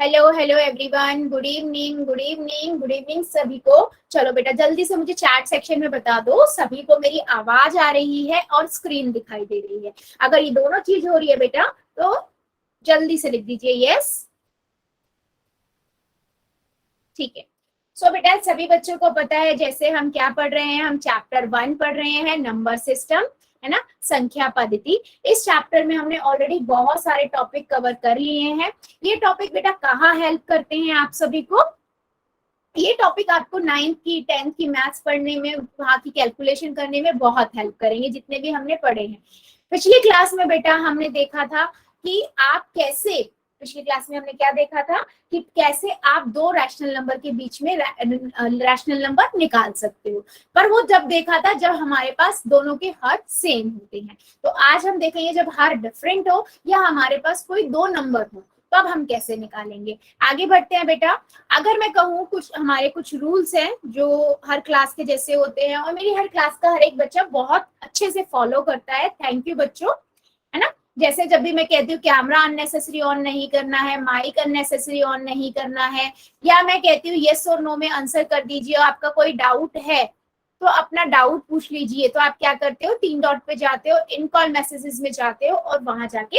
Hello hello everyone, good evening good evening good evening सभी को। चलो बेटा जल्दी से मुझे चैट सेक्शन में बता दो सभी को मेरी आवाज आ रही है और स्क्रीन दिखाई दे रही है। अगर ये दोनों चीज हो रही है बेटा तो जल्दी से लिख दीजिए यस। ठीक है। सो बेटा सभी बच्चों को पता है जैसे हम क्या पढ़ रहे हैं, हम चैप्टर 1 पढ़ रहे हैं, नंबर सिस्टम, है ना, संख्या पद्धति। इस चैप्टर में हमने ऑलरेडी बहुत सारे टॉपिक कवर कर लिए हैं। ये टॉपिक बेटा कहाँ हेल्प करते हैं आप सभी को? ये टॉपिक आपको 9th की 10th की मैथ्स पढ़ने में, वहाँ की कैलकुलेशन करने में बहुत हेल्प करेंगे, जितने भी हमने पढ़े हैं। पिछली क्लास में बेटा हमने देखा था कि आप कैसे, पिछली क्लास में हमने क्या देखा था कि कैसे आप दो रैशनल नंबर के बीच में रैशनल नंबर निकाल सकते हो। पर वो जब देखा था जब हमारे पास दोनों के हर सेम होते हैं। तो आज हम देखेंगे जब हर डिफरेंट हो या हमारे पास कोई दो नंबर हो तो अब हम कैसे निकालेंगे। आगे बढ़ते हैं बेटा। अगर मैं कहूँ कुछ हमारे कुछ रूल्स हैं जो हर क्लास के जैसे होते हैं और मेरी हर क्लास का हर एक बच्चा बहुत अच्छे से फॉलो करता है, थैंक यू बच्चों, है ना। जैसे जब भी मैं कहती हूँ कैमरा अननेसेसरी ऑन नहीं करना है, माइक अननेसेसरी ऑन नहीं करना है, या मैं कहती हूँ यस और नो में आंसर कर दीजिए, आपका कोई डाउट है तो अपना डाउट पूछ लीजिए, तो आप क्या करते हो 3 डॉट पे जाते हो, इन कॉल मैसेजेस में जाते हो और वहां जाके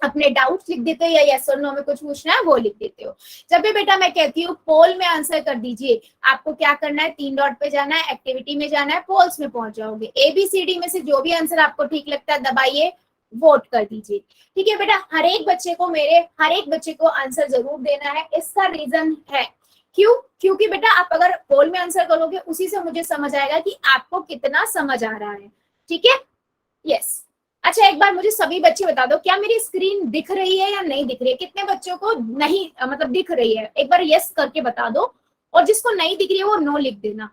अपने डाउट्स लिख देते हो, या यस और नो में कुछ पूछना है वो लिख देते हो। जब भी बेटा मैं कहती हूँ पोल में आंसर कर दीजिए, आपको क्या करना है 3 डॉट पे जाना है, एक्टिविटी में जाना है, पोल्स में पहुंच जाओगे, ABCD में से जो भी आंसर आपको ठीक लगता है दबाइए, वोट कर दीजिए। ठीक है बेटा, हर एक बच्चे को हर एक बच्चे को आंसर जरूर देना है। इसका रीजन है क्यों? क्योंकि बेटा आप अगर पोल में आंसर करोगे उसी से मुझे समझ आएगा कि आपको कितना समझ आ रहा है। ठीक है, यस। अच्छा एक बार मुझे सभी बच्चे बता दो क्या मेरी स्क्रीन दिख रही है या नहीं दिख रही है? कितने बच्चों को नहीं मतलब दिख रही है, एक बार यस करके बता दो, और जिसको नहीं दिख रही है वो नो लिख देना।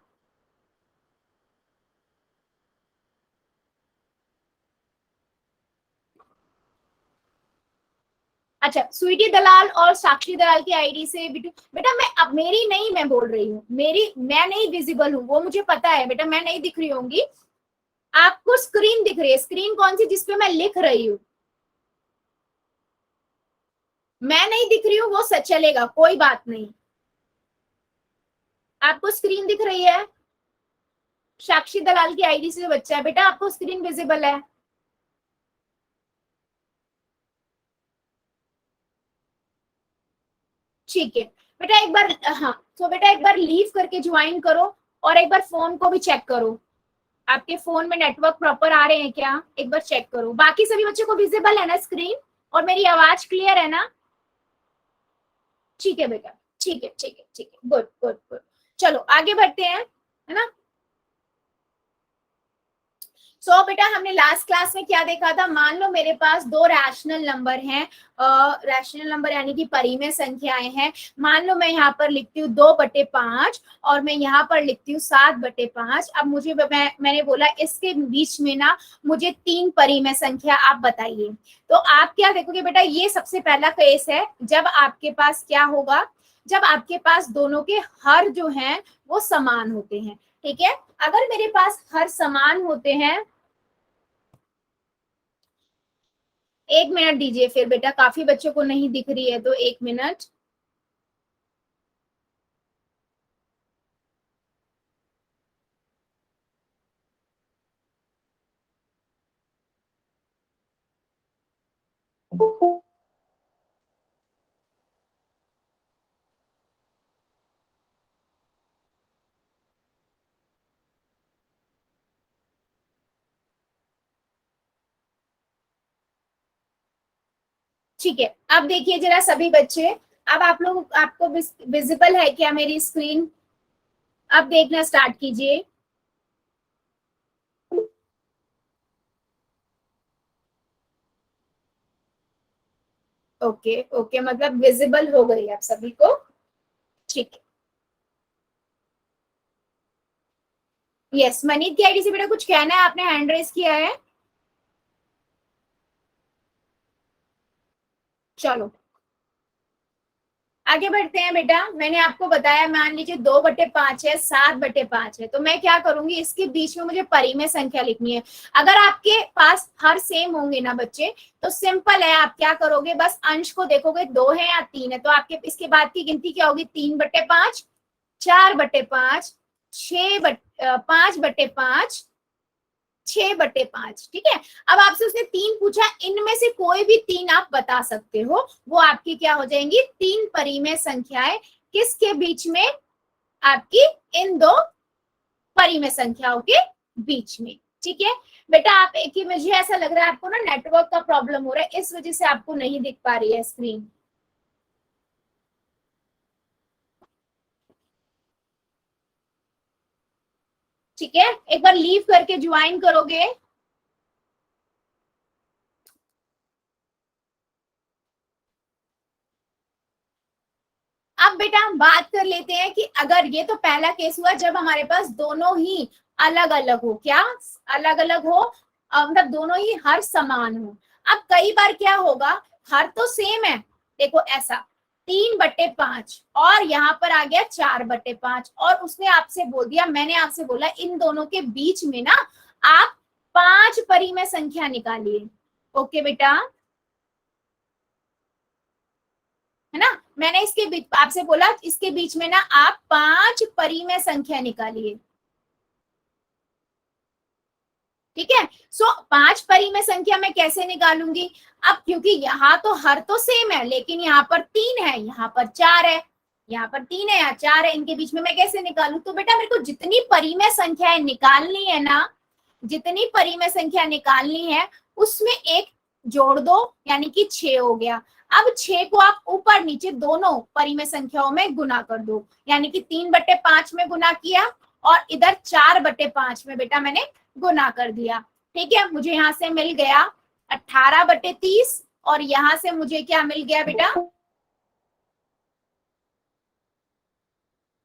अच्छा, स्वीटी दलाल और साक्षी दलाल की आईडी से बेटा मैं अब मेरी नहीं, मैं बोल रही हूँ मेरी, मैं नहीं विजिबल हूँ वो मुझे पता है बेटा, मैं नहीं दिख रही होंगी। आपको स्क्रीन दिख रही है, स्क्रीन कौन सी जिसपे मैं लिख रही हूँ? मैं नहीं दिख रही हूँ वो सच चलेगा, कोई बात नहीं। आपको स्क्रीन दिख रही है? साक्षी दलाल की आईडी से जो बच्चा है बेटा आपको स्क्रीन विजिबल है? ठीक है बेटा एक बार, हाँ तो बेटा एक बार लीव करके ज्वाइन करो और एक बार फोन को भी चेक करो, आपके फोन में नेटवर्क प्रॉपर आ रहे हैं क्या, एक बार चेक करो। बाकी सभी बच्चों को विजिबल है ना स्क्रीन, और मेरी आवाज क्लियर है ना? ठीक है बेटा, ठीक है ठीक है ठीक है, गुड गुड गुड। चलो आगे बढ़ते हैं, है ना। सो बेटा हमने लास्ट क्लास में क्या देखा था, मान लो मेरे पास दो रैशनल नंबर हैं, रैशनल नंबर यानी कि परिमेय संख्याएं हैं। मान लो मैं यहाँ पर लिखती हूँ 2/5 और मैं यहाँ पर लिखती हूँ 7/5। अब मुझे मैंने बोला इसके बीच में ना मुझे 3 परिमेय संख्या आप बताइए। तो आप क्या देखोगे बेटा, ये सबसे पहला केस है जब आपके पास क्या होगा, जब आपके पास दोनों के हर जो हैं वो समान होते हैं। ठीक है, अगर मेरे पास हर समान होते हैं, 1 मिनट दीजिए फिर बेटा, काफी बच्चों को नहीं दिख रही है तो 1 मिनट। ठीक है, अब देखिए जरा सभी बच्चे, अब आप लोग, आपको विजिबल है क्या मेरी स्क्रीन? अब देखना स्टार्ट कीजिए। ओके ओके, मतलब विजिबल हो गई आप सभी को। ठीक है, यस। मनीत की आईडी से बेटा कुछ कहना है, आपने हैंड रेस किया है। चलो आगे बढ़ते हैं बेटा। मैंने आपको बताया, मान लीजिए 2/5 है, 7/5 है, तो मैं क्या करूंगी, इसके बीच में मुझे परिमेय संख्या लिखनी है। अगर आपके पास हर सेम होंगे ना बच्चे, तो सिंपल है, आप क्या करोगे, बस अंश को देखोगे 2 है या 3 है, तो आपके इसके बाद की गिनती क्या होगी, 3/5, 4/5, 5/5, 6/5। ठीक है। अब आपसे उसने 3 पूछा, इनमें से कोई भी 3 आप बता सकते हो, वो आपकी क्या हो जाएंगी, 3 परिमेय संख्याएं। किसके बीच में, आपकी इन 2 परिमेय संख्याओं के बीच में। ठीक है बेटा। आप एक ही, मुझे ऐसा लग रहा है आपको ना नेटवर्क का प्रॉब्लम हो रहा है, इस वजह से आपको नहीं दिख पा रही है स्क्रीन। ठीक है, एक बार लीव करके ज्वाइन करोगे। अब बेटा हम बात कर लेते हैं कि अगर, ये तो पहला केस हुआ जब हमारे पास दोनों ही अलग अलग हो, क्या अलग अलग हो, मतलब दोनों ही हर समान हो। अब कई बार क्या होगा, हर तो सेम है, देखो ऐसा 3/5 और यहाँ पर आ गया 4/5, और उसने आपसे बोल दिया, मैंने आपसे बोला इन दोनों के बीच में ना आप 5 परिमेय संख्या निकालिए। ओके बेटा, है ना। मैंने इसके बीच आपसे बोला, इसके बीच में ना आप 5 परिमेय संख्या निकालिए। ठीक है। सो 5 परिमेय संख्या मैं कैसे निकालूंगी, अब क्योंकि यहाँ तो हर तो सेम है, लेकिन यहाँ पर 3 है, यहाँ पर 4 है, यहाँ पर 3 है, यहाँ 4 है, इनके बीच में मैं कैसे निकालू, तो बेटा मेरे को जितनी परिमेय संख्याएं निकालनी है ना, जितनी परिमेय संख्या निकालनी है उसमें एक जोड़ दो, यानी कि 6 हो गया। अब 6 को आप ऊपर नीचे दोनों परिमेय संख्याओं में गुना कर दो, यानी कि 3/5 में गुना किया और इधर 4/5 में बेटा मैंने गुना कर दिया। ठीक है, मुझे यहाँ से मिल गया 18/30 और यहाँ से मुझे क्या मिल गया बेटा,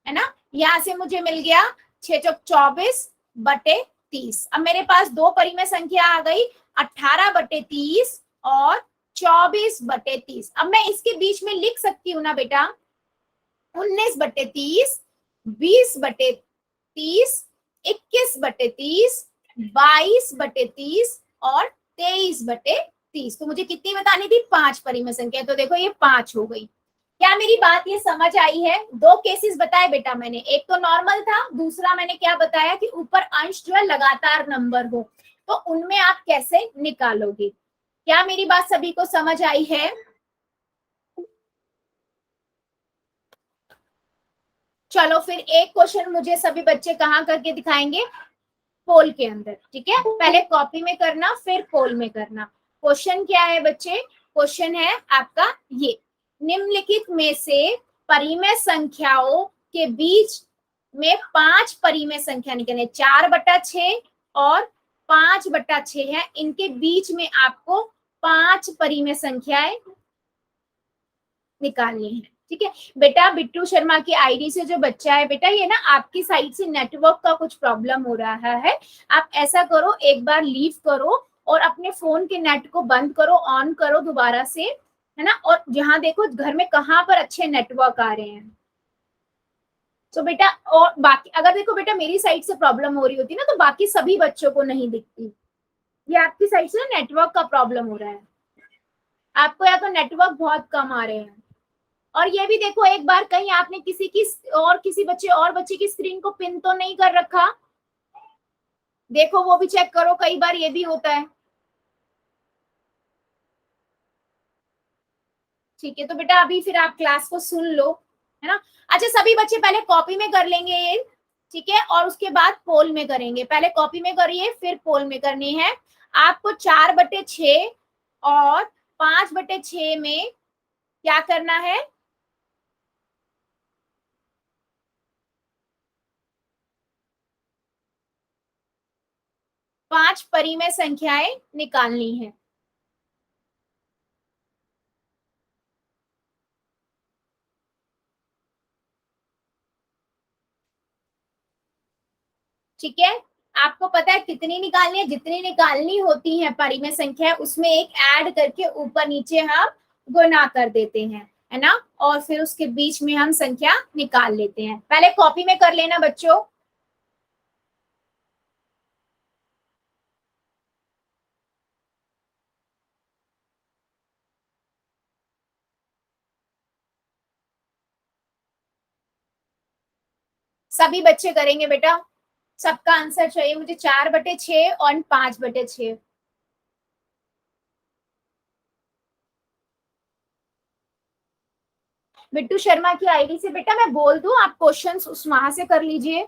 है ना, यहाँ से मुझे मिल गया 6 चौक 24/30। अब मेरे पास 2 परिमेय संख्या आ गई, 18/30 और 24/30। अब मैं इसके बीच में लिख सकती हूँ ना बेटा, 19/30, 20/30, 21/30, 22/30 और 23/30। तो मुझे कितनी बतानी थी, 5 परिमेय संख्या, तो देखो ये 5 हो गई। क्या मेरी बात ये समझ आई है। 2 केसेस बताए बेटा मैंने, एक तो नॉर्मल था, दूसरा मैंने क्या बताया कि ऊपर अंश जो है लगातार नंबर हो, तो उनमें आप कैसे निकालोगे। क्या मेरी बात सभी को समझ आई है। चलो फिर एक क्वेश्चन मुझे सभी बच्चे कहाँ करके दिखाएंगे, पोल के अंदर। ठीक है, पहले कॉपी में करना फिर पोल में करना। क्वेश्चन क्या है बच्चे, क्वेश्चन है आपका ये, निम्नलिखित में से परिमेय संख्याओं के बीच में 5 परिमेय संख्या निकलने, 4/6 और 5/6 है, इनके बीच में आपको 5 परिमेय संख्याएं निकालनी है। ठीक है बेटा, बिट्टू शर्मा की आईडी से जो बच्चा है बेटा, ये ना आपकी साइड से नेटवर्क का कुछ प्रॉब्लम हो रहा है। आप ऐसा करो, एक बार लीव करो और अपने फोन के नेट को बंद करो, ऑन करो दोबारा से, है ना, और जहां देखो घर में कहाँ पर अच्छे नेटवर्क आ रहे हैं। तो बेटा, और बाकी अगर देखो बेटा मेरी साइड से प्रॉब्लम हो रही होती ना, तो बाकी सभी बच्चों को नहीं दिखती। ये आपकी साइड से नेटवर्क का प्रॉब्लम हो रहा है, आपको या तो नेटवर्क बहुत कम आ रहे हैं। और ये भी देखो एक बार, कहीं आपने किसी की और किसी बच्चे की स्क्रीन को पिन तो नहीं कर रखा, देखो वो भी चेक करो, कई बार ये भी होता है। ठीक है, तो बेटा अभी फिर आप क्लास को सुन लो, है ना। अच्छा सभी बच्चे पहले कॉपी में कर लेंगे ये, ठीक है, और उसके बाद पोल में करेंगे। पहले कॉपी में करिए फिर पोल में करनी है। आपको 4/6 और 5/6 में क्या करना है, 5 परिमेय संख्याएं निकालनी है। ठीक है, आपको पता है कितनी निकालनी है, जितनी निकालनी होती है परिमेय संख्या उसमें एक ऐड करके ऊपर नीचे हम गुना कर देते हैं। है ना, और फिर उसके बीच में हम संख्या निकाल लेते हैं। पहले कॉपी में कर लेना बच्चों। सभी बच्चे करेंगे बेटा, सबका आंसर चाहिए मुझे 4/6 और 5/6। बिट्टू शर्मा की आईडी से बेटा मैं बोल दूं, आप क्वेश्चंस उस वहां से कर लीजिए।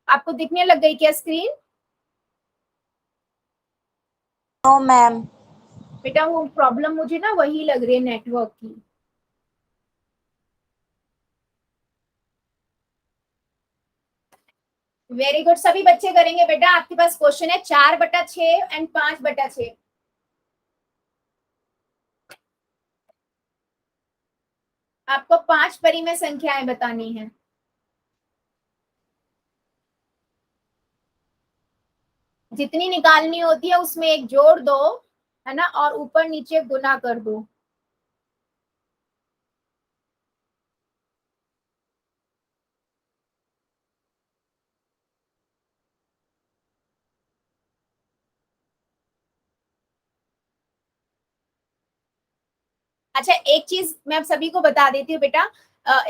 आपको दिखने लग गई क्या स्क्रीन? No ma'am. बेटा वो प्रॉब्लम मुझे ना वही लग रही है, नेटवर्क की। वेरी गुड, सभी बच्चे करेंगे बेटा। आपके पास क्वेश्चन है 4/6 एंड 5/6। आपको 5 परिमेय संख्याएं बतानी है। जितनी निकालनी होती है उसमें एक जोड़ दो, है ना, और ऊपर नीचे गुना कर दो। अच्छा एक चीज मैं आप सभी को बता देती हूँ बेटा,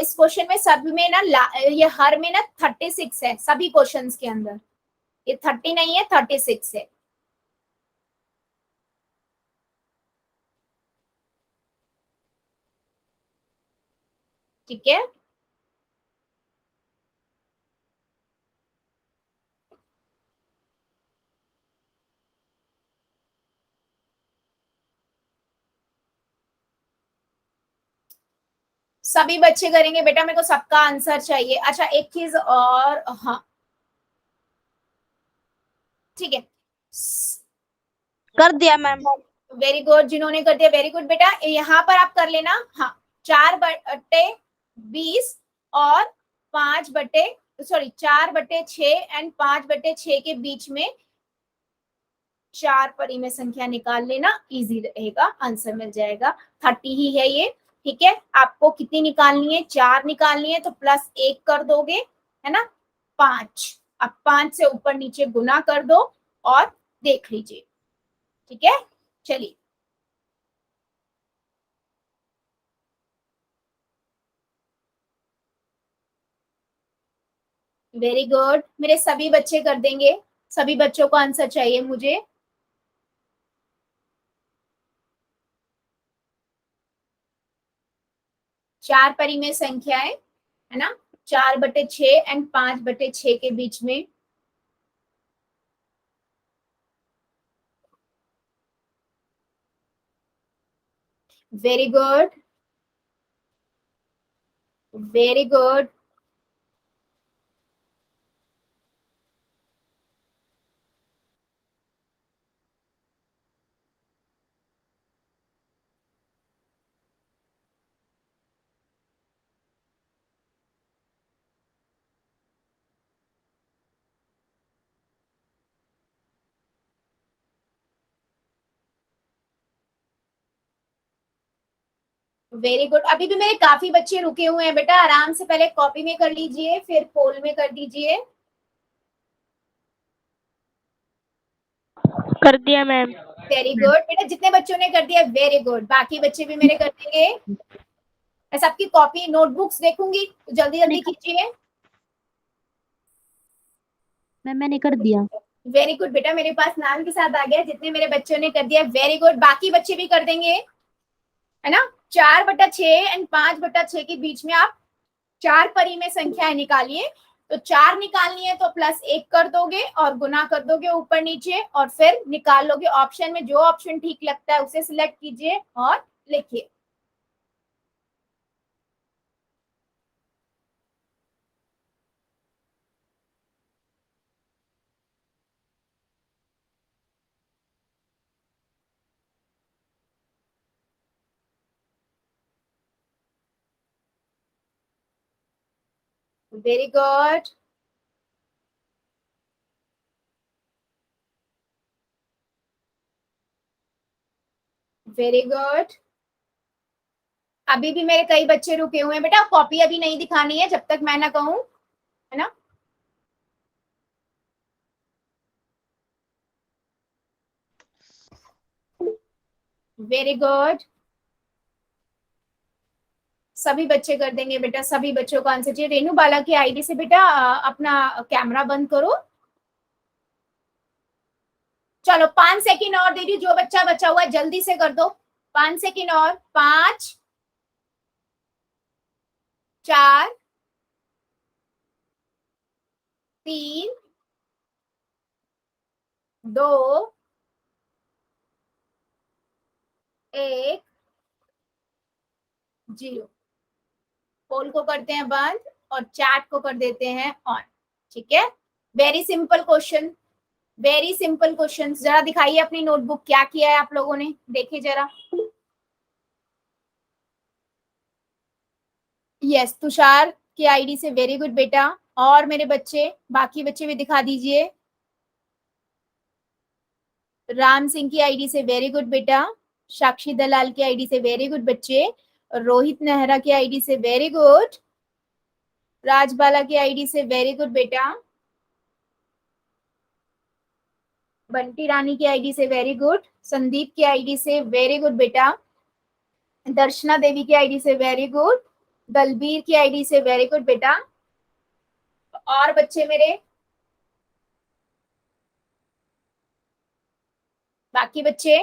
इस क्वेश्चन में सब में ना ये हर में ना 36 है सभी क्वेश्चंस के अंदर। ये 30 नहीं है, 36 है। ठीक है, सभी बच्चे करेंगे बेटा, मेरे को सबका आंसर चाहिए। अच्छा एक चीज और, हाँ ठीक है, कर दिया मैम। वेरी गुड, जिन्होंने कर दिया वेरी गुड बेटा। यहाँ पर आप कर लेना, हाँ 4/20 और 4/6 एंड 5/6 के बीच में 4 परिमेय संख्या निकाल लेना, इजी रहेगा, आंसर मिल जाएगा। 30 ही है ये। ठीक है, आपको कितनी निकालनी है? 4 निकालनी है, तो +1 कर दोगे, है ना, 5। अब 5 से ऊपर नीचे गुना कर दो और देख लीजिए। ठीक है, चलिए। वेरी गुड, मेरे सभी बच्चे कर देंगे। सभी बच्चों को आंसर चाहिए मुझे। चार परिमेय संख्याएं, है ना, 4/6 एंड 5/6 के बीच में। Very good, very good. Very good, अभी भी मेरे काफी बच्चे रुके हुए हैं बेटा, आराम से पहले कॉपी में कर लीजिए फिर पोल में कर दीजिए। कर दिया मैम। वेरी गुड बेटा, जितने बच्चों ने कर दिया वेरी गुड, बाकी बच्चे भी मेरे कर देंगे। मैं सबकी कॉपी नोटबुक्स देखूंगी, तो जल्दी जल्दी कीजिए। मैम मैंने कर दिया। वेरी गुड बेटा, मेरे पास नाम के साथ आ गया, जितने मेरे बच्चों ने कर दिया वेरी गुड, बाकी बच्चे भी कर देंगे, है ना। 4/6 एंड 5/6 के बीच में आप 4 परिमेय संख्याएं निकालिए। तो 4 निकालनी है तो +1 कर दोगे और गुना कर दोगे ऊपर नीचे, और फिर निकाल लोगे। ऑप्शन में जो ऑप्शन ठीक लगता है उसे सिलेक्ट कीजिए और लिखिए। Very good, very good. अभी भी मेरे कई बच्चे रुके हुए हैं बेटा, कॉपी अभी नहीं दिखानी है जब तक मैं ना कहूं, है ना। वेरी गुड, सभी बच्चे कर देंगे बेटा, सभी बच्चों को आंसर चाहिए। रेनू बाला की आईडी से बेटा अपना कैमरा बंद करो। चलो 5 सेकंड और दे रही, जो बच्चा बचा हुआ है जल्दी से कर दो। 5 सेकंड और, 5, 4, 3, 2, 1, 0। पोल को करते हैं बंद और चैट को कर देते हैं ऑन। ठीक है, very simple question, very simple question. जरा दिखाइए अपनी नोटबुक, क्या किया है आप लोगों ने, देखिए जरा। यस, तुषार की आईडी से वेरी गुड बेटा। और मेरे बच्चे, बाकी बच्चे भी दिखा दीजिए। राम सिंह की आईडी से वेरी गुड बेटा। साक्षी दलाल की आईडी से वेरी गुड बच्चे। रोहित नेहरा की आईडी से वेरी गुड। राजबाला की आईडी से वेरी गुड बेटा। बंटी रानी की आईडी से वेरी गुड। संदीप की आईडी से वेरी गुड बेटा। दर्शना देवी की आईडी से वेरी गुड। दलबीर की आईडी से वेरी गुड बेटा। और बच्चे मेरे, बाकी बच्चे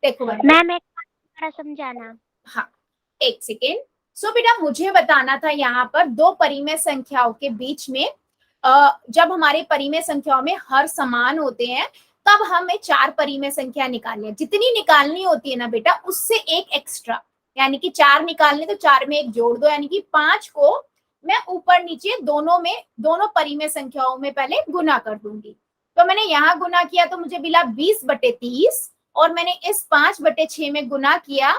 देखो मैम एक बार समझाना। हाँ, एक सेकेंड। सो बेटा मुझे बताना था यहाँ पर दो परिमेय संख्याओं के बीच में जब हमारे परिमेय संख्याओं में हर समान होते हैं तब हमें 4 परिमेय संख्या निकालनी है। जितनी निकालनी होती है ना बेटा उससे एक एक्स्ट्रा, यानी कि 4 निकालने तो 4 में एक जोड़ दो, यानी कि 5 को मैं ऊपर नीचे दोनों परिमेय संख्याओं में पहले गुना कर दूंगी। तो मैंने यहाँ गुना किया तो मुझे मिला 20/30 और मैंने इस 5/6 में गुना किया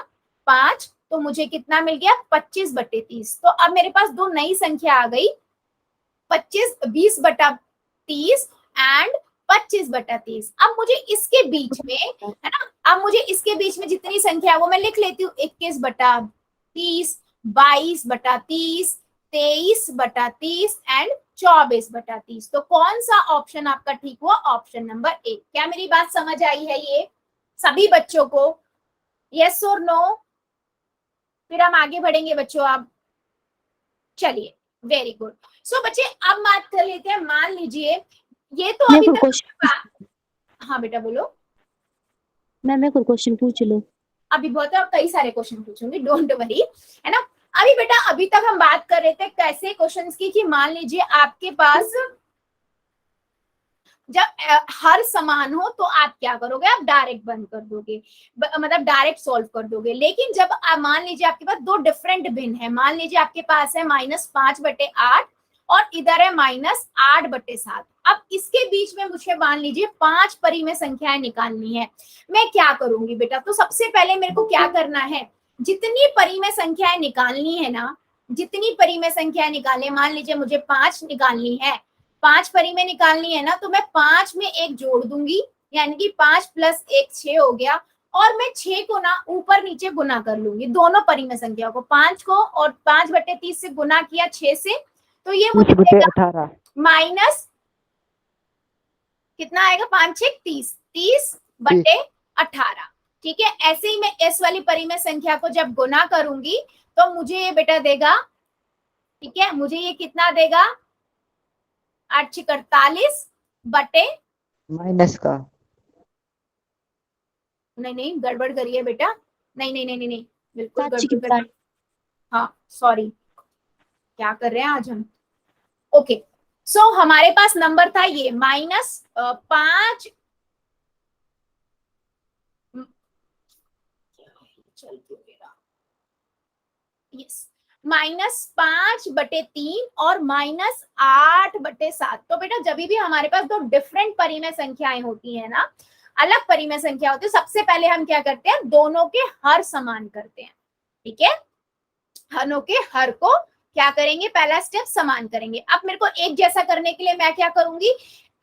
5, तो मुझे कितना मिल गया 25/30। तो अब मेरे पास दो नई संख्या आ गई, 20/30 एंड 25/30। अब मुझे इसके बीच में, है ना, अब मुझे इसके बीच में जितनी संख्या है वो मैं लिख लेती हूँ। 21/30, 22/30, 23/30 एंड 24/30। तो कौन सा ऑप्शन आपका ठीक हुआ? Option number 1। क्या मेरी बात समझ आई है ये सभी बच्चों को? यस और नो? फिर हम आगे बढ़ेंगे बच्चों। आप चलिए, वेरी गुड। सो बच्चे अब बात कर लेते हैं। मान लीजिए ये तो अभी तक, हाँ बेटा बोलो। मैं कोई क्वेश्चन पूछ लो। अभी बहुत कई सारे क्वेश्चन पूछूंगी, डोंट वरी, है ना। अभी बेटा अभी तक हम बात कर रहे थे कैसे क्वेश्चंस की, कि मान लीजिए आपके पास जब हर समान हो तो आप क्या करोगे? आप डायरेक्ट बंद कर दोगे, मतलब डायरेक्ट सॉल्व कर दोगे। लेकिन जब मान लीजिए आपके पास दो डिफरेंट भिन्न है, मान लीजिए आपके पास है -5/8 और इधर है -8/7। अब इसके बीच में मुझे मान लीजिए 5 परिमेय संख्याएं निकालनी है। मैं क्या करूंगी बेटा? तो सबसे पहले मेरे को क्या करना है, जितनी परिमेय संख्याएं निकालनी है ना, जितनी परिमेय संख्याएं निकालनी, मान लीजिए मुझे 5 निकालनी है, 5 परिमेय निकालनी है ना, तो मैं 5 में एक जोड़ दूंगी, यानी कि 5 + 1 6 हो गया। और मैं 6 को ना ऊपर नीचे गुना कर लूंगी, दोनों परिमेय संख्याओं को, 5 को, और 5/30 से गुना किया 6 से, तो ये मुझे देगा 18 माइनस कितना आएगा? 5 6 30, 30/18। ठीक है, ऐसे ही मैं इस वाली परिमेय संख्या को जब गुना करूंगी तो मुझे ये बेटा देगा, ठीक है, मुझे ये कितना देगा? 8 6 48 बटे, माइनस का नहीं गड़बड़ करिए बेटा, नहीं बिल्कुल 5 गड़बड़ करिए। हाँ सॉरी, क्या कर रहे हैं आज हम। ओके, सो हमारे पास नंबर था ये -5, यस, -5/3 और -8/7। तो बेटा जब भी हमारे पास दो डिफरेंट परिमेय संख्याएं होती है ना, अलग परिमेय संख्या होती है, सबसे पहले हम क्या करते हैं? दोनों के हर समान करते हैं। ठीक है, दोनों के हर को क्या करेंगे? पहला स्टेप समान करेंगे। अब मेरे को एक जैसा करने के लिए मैं क्या करूंगी?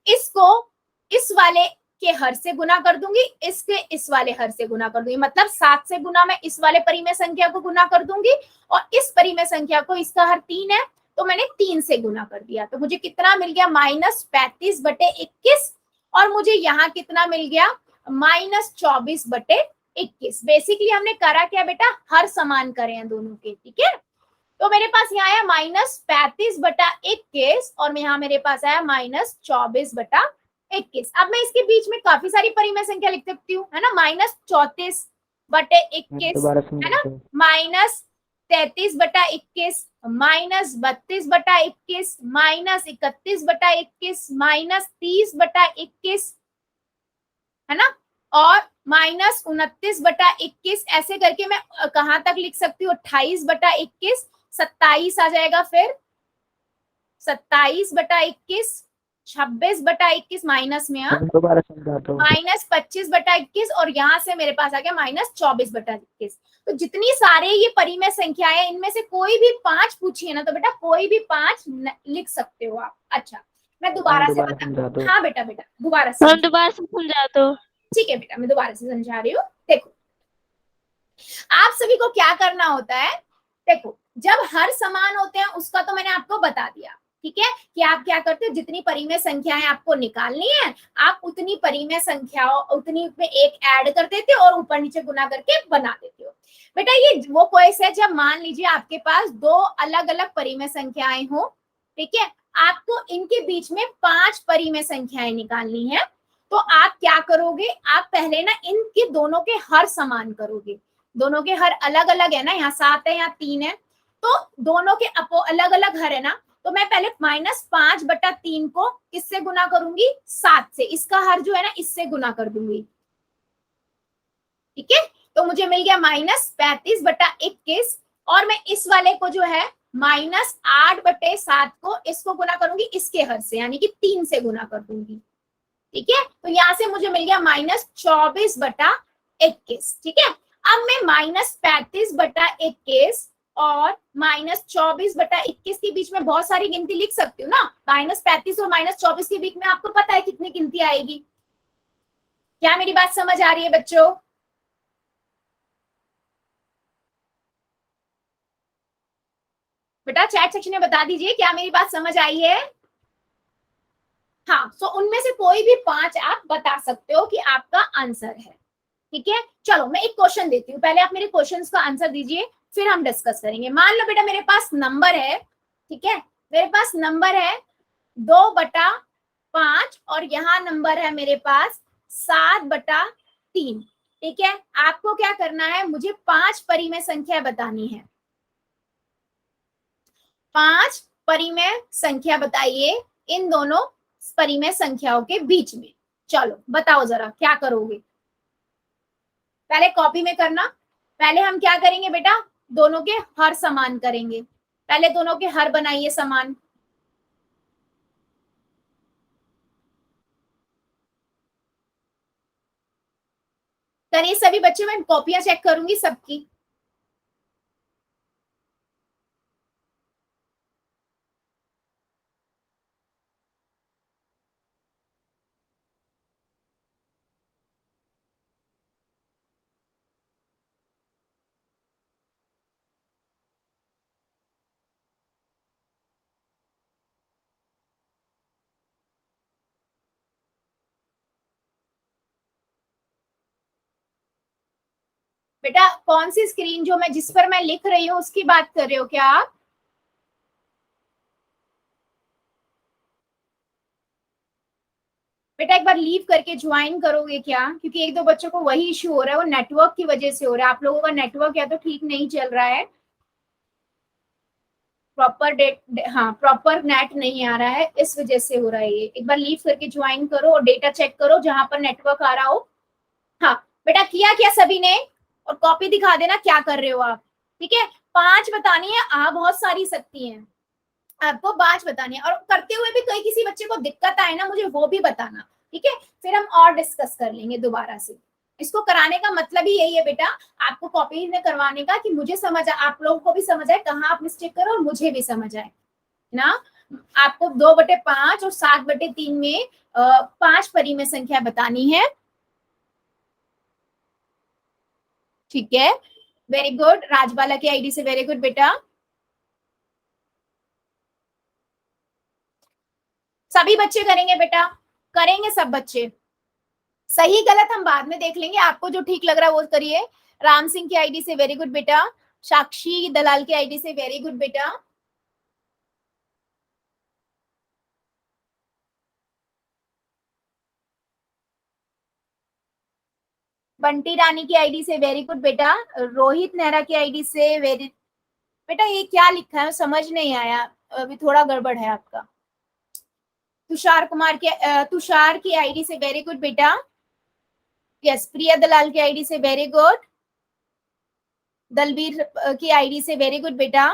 इसको इस वाले के हर से गुना कर दूंगी, इसके इस वाले हर से गुना कर दूंगी, मतलब 7 से गुना मैं इस वाले परिमेय संख्या को गुना कर दूंगी और इस परिमेय संख्या को, इसका हर 3 है तो मैंने 3 से गुना कर दिया, तो मुझे कितना मिल गया -35/21 और मुझे यहाँ कितना मिल गया -24/21। बेसिकली हमने करा क्या बेटा, हर समान करे हैं दोनों के, ठीक है। तो मेरे पास यहाँ आया -35/21 और यहाँ मेरे पास आया -24/21। अब मैं इसके बीच में काफी सारी परिमेय संख्या लिख सकती हूँ, है ना, -34/21, दोबारा है ना, -33/21, -32/21, -31/21, -30/21, है ना, और -29/21, ऐसे करके मैं कहां तक लिख सकती हूँ, 28/21, 27 आ जाएगा, फिर 27/21, 26/21 माइनस में, दोबारा समझा दो। -25/21 और यहाँ से मेरे पास आ गया -24/21। तो जितनी सारे ये परिमेय संख्याएं हैं, इनमें से कोई भी 5 पूछी है ना, तो बेटा कोई भी 5 लिख सकते हो आप। अच्छा, मैं दोबारा से समझा दो। हाँ बेटा दोबारा से दोबारा से समझा दो। ठीक है बेटा, मैं दोबारा से समझा रही हूँ। देखो, आप सभी को क्या करना होता है, देखो जब हर समान होते हैं उसका तो मैंने आपको बता दिया, ठीक है, कि आप क्या करते हो, जितनी परिमेय संख्याएं आपको निकालनी है, आप उतनी परिमेय संख्याओं उतनी में एक ऐड कर देते हो और ऊपर नीचे गुना करके बना देते हो। बेटा ये वो केस है जब मान लीजिए आपके पास 2 अलग अलग परिमेय संख्याएं हो, ठीक है, आपको इनके बीच में 5 परिमेय संख्याएं निकालनी है, तो आप क्या करोगे, आप पहले ना इनके दोनों के हर समान करोगे, दोनों के हर अलग अलग है ना, यहाँ 7 है, यहाँ 3 है, तो दोनों के अलग अलग हर है ना, तो मैं पहले -5/3 को किससे गुना करूंगी, 7 से, इसका हर जो है ना इससे गुना कर दूंगी, ठीक है, तो मुझे मिल गया -35/21 और मैं इस वाले को जो है -8/7 को इसको गुना करूंगी इसके हर से, यानी कि 3 से गुना कर दूंगी, ठीक है, तो यहां से मुझे मिल गया -24/21, ठीक है। अब मैं -35/21 और -24/21 के बीच में बहुत सारी गिनती लिख सकती हूँ ना, -35 और -24 के बीच में आपको पता है कितनी गिनती आएगी, क्या मेरी बात समझ आ रही है बच्चों? बेटा चैट सेक्शन में बता दीजिए क्या मेरी बात समझ आई है। हाँ, तो उनमें से कोई भी 5 आप बता सकते हो कि आपका आंसर है, ठीक है। चलो मैं एक क्वेश्चन देती हूँ, पहले आप मेरे क्वेश्चंस का आंसर दीजिए, फिर हम डिस्कस करेंगे। मान लो बेटा मेरे पास नंबर है, ठीक है, मेरे पास नंबर है 2/5 और यहाँ नंबर है मेरे पास 7/3, ठीक है। आपको क्या करना है, मुझे 5 परिमेय संख्या बतानी है, 5 परिमेय संख्या बताइए इन दोनों परिमेय संख्याओं के बीच में। चलो बताओ जरा क्या करोगे, पहले कॉपी में करना, पहले हम क्या करेंगे बेटा, दोनों के हर समान करेंगे, पहले दोनों के हर बनाइए समान, करिए सभी बच्चों, मैं कॉपियां चेक करूंगी सबकी। बेटा कौन सी स्क्रीन जो मैं जिस पर मैं लिख रही हूँ उसकी बात कर रहे हो क्या आप? बेटा एक बार लीव करके ज्वाइन करोगे क्या, क्योंकि एक दो बच्चों को वही इश्यू हो रहा है, वो नेटवर्क की वजह से हो रहा है, आप लोगों का नेटवर्क या तो ठीक नहीं चल रहा है, प्रॉपर नेट नहीं आ रहा है, इस वजह से हो रहा है ये। एक बार लीव करके ज्वाइन करो और डेटा चेक करो जहां पर नेटवर्क आ रहा हो। हाँ बेटा किया क्या सभी ने, और कॉपी दिखा देना क्या कर रहे हो आप, ठीक है। 5 बतानी है, बहुत सारी सकती हैं, आपको 5 बतानी है, और करते हुए भी कोई किसी बच्चे को दिक्कत आए ना मुझे वो भी बताना, ठीक है, फिर हम और डिस्कस कर लेंगे दोबारा से। इसको कराने का मतलब ही यही है बेटा, आपको कॉपी में करवाने का, कि मुझे समझ, आप लोगों को भी समझ आए कहाँ आप मिस्टेक करो और मुझे भी समझ आए ना। आपको 2/5 और 7/3 में 5 परिमेय संख्या बतानी है। ठीक है, वेरी गुड। राजबाला की आईडी से वेरी गुड बेटा। सभी बच्चे करेंगे बेटा, करेंगे सब बच्चे। सही गलत हम बाद में देख लेंगे, आपको जो ठीक लग रहा है वो करिए। राम सिंह की आईडी से वेरी गुड बेटा। साक्षी दलाल की आईडी से वेरी गुड बेटा। बंटी रानी की आईडी से वेरी गुड बेटा। रोहित नेहरा की आईडी से वेरी बेटा, ये क्या लिखा है समझ नहीं आया, अभी थोड़ा गड़बड़ है आपका। तुषार की आईडी से वेरी गुड बेटा। यस, प्रिया दलाल की आईडी से वेरी गुड। दलबीर की आईडी से वेरी गुड बेटा।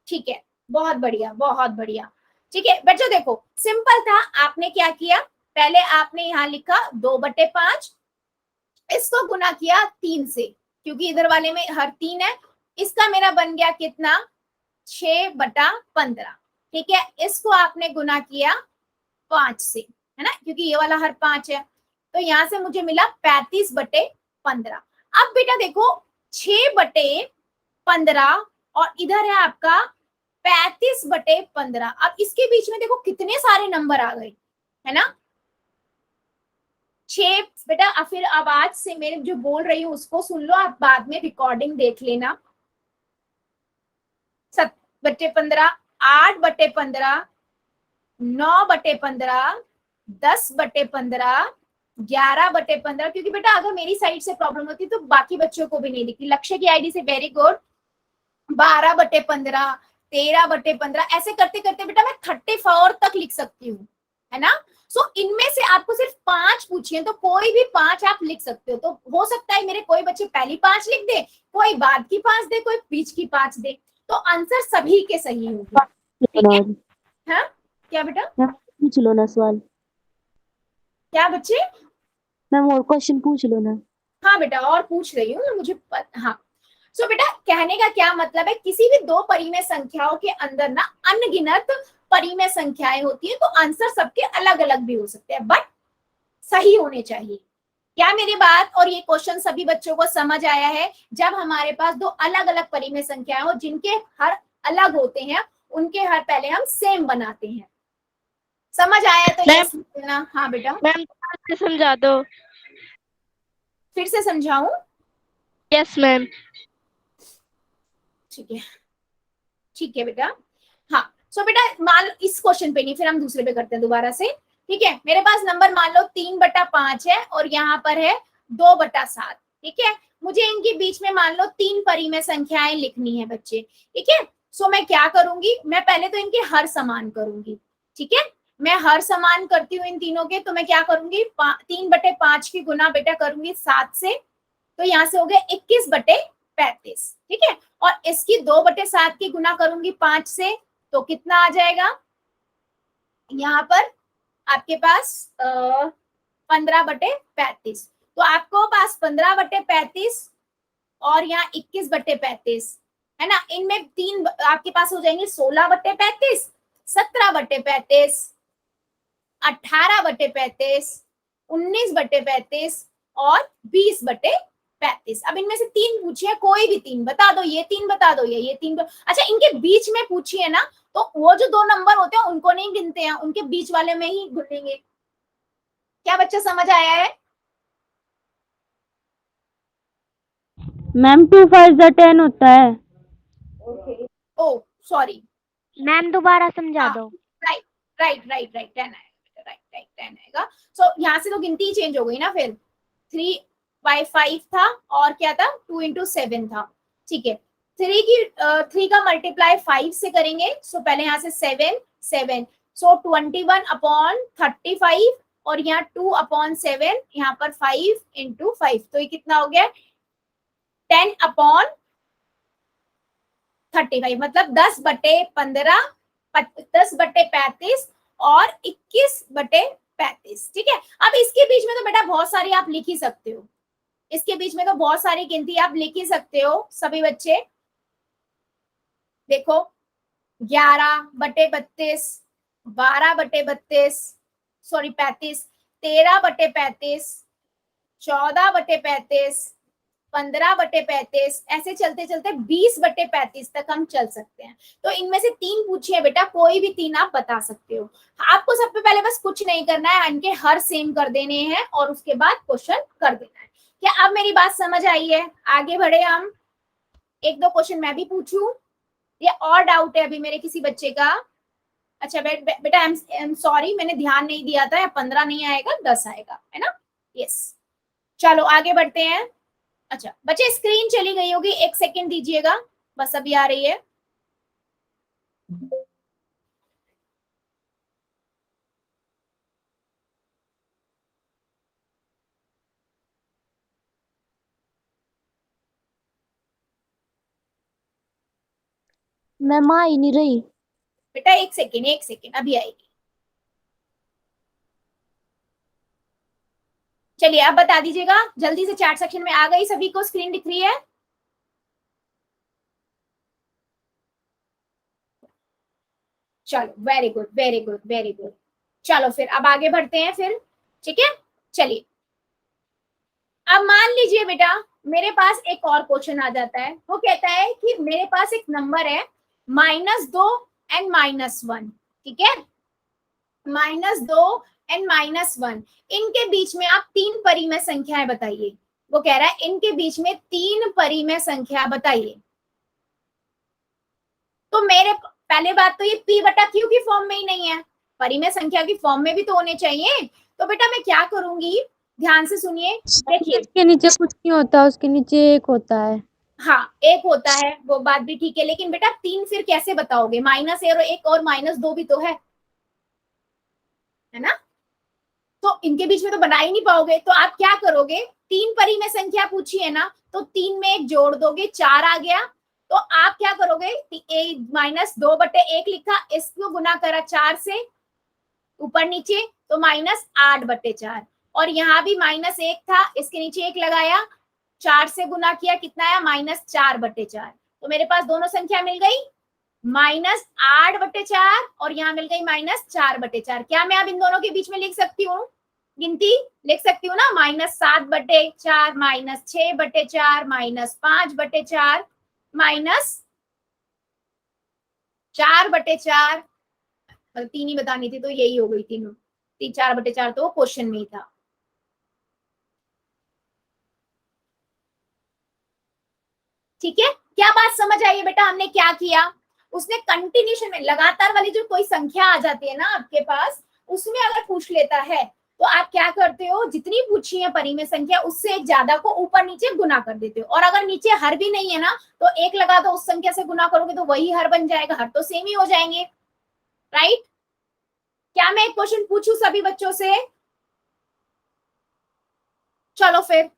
ठीक है, बहुत बढ़िया बहुत बढ़िया। ठीक है बच्चों, देखो सिंपल था। आपने क्या किया, पहले आपने यहाँ लिखा 2/5, इसको गुना किया 3 से, क्योंकि इधर वाले में हर 3 है। इसका मेरा बन गया कितना, 6/15। ठीक है, इसको आपने गुना किया 5 से, है ना, क्योंकि ये वाला हर 5 है। तो यहां से मुझे मिला 35/15। अब बेटा देखो 6/15 और इधर है आपका 35/15। अब इसके बीच में देखो कितने सारे नंबर आ गए, है ना। 6 बेटा, फिर आवाज से मेरे जो बोल रही हूँ उसको सुन लो, आप बाद में रिकॉर्डिंग देख लेना। 7/15, 8/15, 9/15, 10/15, 11/15। क्योंकि बेटा अगर मेरी साइड से प्रॉब्लम होती तो बाकी बच्चों को भी नहीं दिखती। लक्ष्य की आईडी से वेरी गुड। 12/15, 13/15, ऐसे करते करते बेटा मैं 34 तक लिख सकती हूँ, है ना। सो इनमें से आपको सिर्फ 5 पूछिए, तो कोई भी 5 आप लिख सकते हो। तो हो सकता है मेरे कोई बच्चे पहली 5 लिख दे, कोई बाद की 5 दे, कोई बीच की 5 दे, तो आंसर सभी के सही होंगे। ठीक है, हाँ क्या बेटा, पूछ लो ना सवाल। क्या बच्चे, मैम और क्वेश्चन पूछ लो ना। हाँ बेटा और पूछ रही हूँ मुझे हाँ। सो बेटा कहने का क्या मतलब है, किसी भी 2 परिमेय संख्याओं के अंदर ना अनगिनत परिमेय संख्याएं होती है, तो आंसर सबके अलग अलग भी हो सकते हैं, बट सही होने चाहिए। क्या मेरी बात और ये क्वेश्चन सभी बच्चों को समझ आया है। जब हमारे पास 2 अलग अलग परिमेय संख्याएं हो जिनके हर अलग होते हैं, उनके हर पहले हम सेम बनाते हैं। समझ आया तो यस बोलना। हाँ बेटा, मैम समझा दो। फिर से समझाऊं? Yes ma'am. ठीक है, ठीक है बेटा। हाँ सो बेटा मान इस क्वेश्चन पे नहीं, फिर हम दूसरे पे करते हैं दोबारा से। ठीक है, मेरे पास नंबर मान लो 3/5 है और यहाँ पर है 2/7। ठीक है, मुझे इनके बीच में मान लो 3 परिमेय संख्याएं लिखनी है बच्चे। ठीक है, सो मैं क्या करूंगी, मैं पहले तो इनके हर समान करूंगी। ठीक है, मैं हर समान करती हूँ इन तीनों के, तो मैं क्या करूंगी 3/5 की गुना बेटा करूंगी 7 से, तो यहाँ से हो गया 21/35। ठीक है, और इसकी 2/7 की गुना करूंगी 5 से, तो कितना आ जाएगा यहाँ पर आपके पास 15/35। तो आपको पास 15/35 और यहाँ 21/35 है ना। इनमें 3 आपके पास हो जाएंगे 16/35, 17/35, 18/35, 19/35 और 20/35। अब इनमें से 3 पूछिए, कोई भी 3 बता दो, ये 3 बता दो, ये 3 अच्छा इनके बीच में पूछिए ना, तो वो जो 2 नंबर होते हैं उनको नहीं गिनते हैं, उनके बीच वाले में ही गिनेंगे। क्या बच्चा समझ आया है? मैम 2 5 10 होता है। ओ सॉरी मैम दोबारा समझा हाँ, दो। राइट राइट राइट राइट 10 आएगा, राइट राइट 10 आएगा। सो यहाँ से तो गिनती ही चेंज हो गई ना, फिर 3/5 था और क्या था 2 into 7 था। ठीक है, 3 का मल्टीप्लाई 5 से करेंगे, सो पहले यहाँ से 7 सो 21/35 और यहाँ 2/7, यहाँ पर 5 into 5, तो ये कितना हो गया 10/35, मतलब 10/15, 10/35 और 21/35। ठीक है, अब इसके बीच में तो बेटा बहुत सारी आप लिख ही सकते हो, इसके बीच में तो बहुत सारी गिनती आप लिख ही सकते हो सभी बच्चे। देखो 11/32, 12/32, सॉरी 35, 13/35, 14/35, 15/35, ऐसे चलते चलते 20/35 तक हम चल सकते हैं। तो इनमें से 3 पूछिए बेटा, कोई भी 3 आप बता सकते हो। आपको सबसे पहले बस कुछ नहीं करना है, इनके हर सेम कर देने हैं और उसके बाद क्वेश्चन कर देना है। क्या अब मेरी बात समझ आई है? आगे बढ़े हम, 1-2 क्वेश्चन मैं भी पूछूं या और डाउट है अभी मेरे किसी बच्चे का? अच्छा बेटा आई एम सॉरी, मैंने ध्यान नहीं दिया था, 15 नहीं आएगा 10 आएगा, है ना? यस, चलो आगे बढ़ते हैं। अच्छा बच्चे स्क्रीन चली गई होगी, 1 सेकेंड दीजिएगा, बस अभी आ रही है। मैम आ ही नहीं रही। बेटा 1 सेकेंड, 1 सेकेंड, अभी आएगी। चलिए अब बता दीजिएगा जल्दी से, चैट सेक्शन में आ गई सभी को, स्क्रीन दिख रही है? चलो very good very good very good. चलो फिर अब आगे बढ़ते हैं फिर, ठीक है? चलिए अब मान लीजिए बेटा मेरे पास एक और क्वेश्चन आ जाता है, वो कहता है कि मेरे पास एक नंबर है -2 एंड -1, ठीक है? -2 एंड -1, इनके बीच में आप 3 परिमेय संख्याएं बताइए। वो कह रहा है इनके बीच में 3 परिमेय संख्या बताइए। तो मेरे पहले बात तो ये p/q की फॉर्म में ही नहीं है, परिमेय संख्या की फॉर्म में भी तो होने चाहिए। तो बेटा मैं क्या करूंगी, ध्यान से सुनिए, देखिए उसके नीचे कुछ नहीं होता, उसके नीचे एक होता है। हाँ एक होता है, वो बात भी ठीक है, लेकिन बेटा 3 फिर कैसे बताओगे? -1 और -2 भी तो है ना? तो इनके बीच में तो बना ही नहीं पाओगे, तो आप क्या करोगे, 3 परिमेय संख्या पूछी है ना, तो 3 में 1 जोड़ दोगे, 4 आ गया। तो आप क्या करोगे, -2/1 लिखा, इसको गुना करा 4 से ऊपर नीचे, तो -8/4, और यहाँ भी -1 था, इसके नीचे 1 लगाया, 4 से गुना किया, कितना आया, -4/4। तो मेरे पास दोनों संख्या मिल गई, -8/4 और यहाँ मिल गई -4/4। क्या मैं अब इन दोनों के बीच में लिख सकती हूँ, गिनती लिख सकती हूँ ना, -7/4, -6/4, -5/4, -4/4, मतलब 3 ही बतानी थी तो यही हो गई तीनों, 4/4 तो क्वेश्चन में ही था। ठीक है, क्या बात समझ आई है बेटा? हमने क्या किया, उसने कंटिन्यूशन में लगातार वाली जो कोई संख्या आ जाती है ना आपके पास, उसमें अगर पूछ लेता है तो आप क्या करते हो, जितनी पूछी है परिमेय संख्या उससे एक ज्यादा को ऊपर नीचे गुना कर देते हो, और अगर नीचे हर भी नहीं है ना तो 1 लगा दो, उस संख्या से गुना करोगे तो वही हर बन जाएगा, हर तो सेम ही हो जाएंगे, राइट? क्या मैं एक क्वेश्चन पूछूं सभी बच्चों से? चलो फिर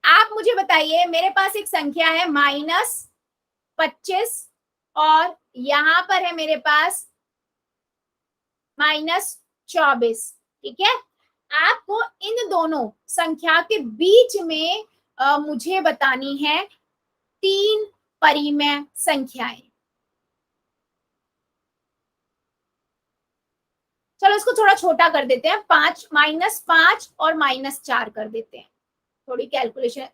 आप मुझे बताइए, मेरे पास एक संख्या है -25 और यहां पर है मेरे पास -24, ठीक है? आपको इन दोनों संख्या के बीच में मुझे बतानी है 3 परिमेय संख्याएं। चलो इसको थोड़ा छोटा कर देते हैं, -5 और -4 कर देते हैं, थोड़ी कैलकुलेशन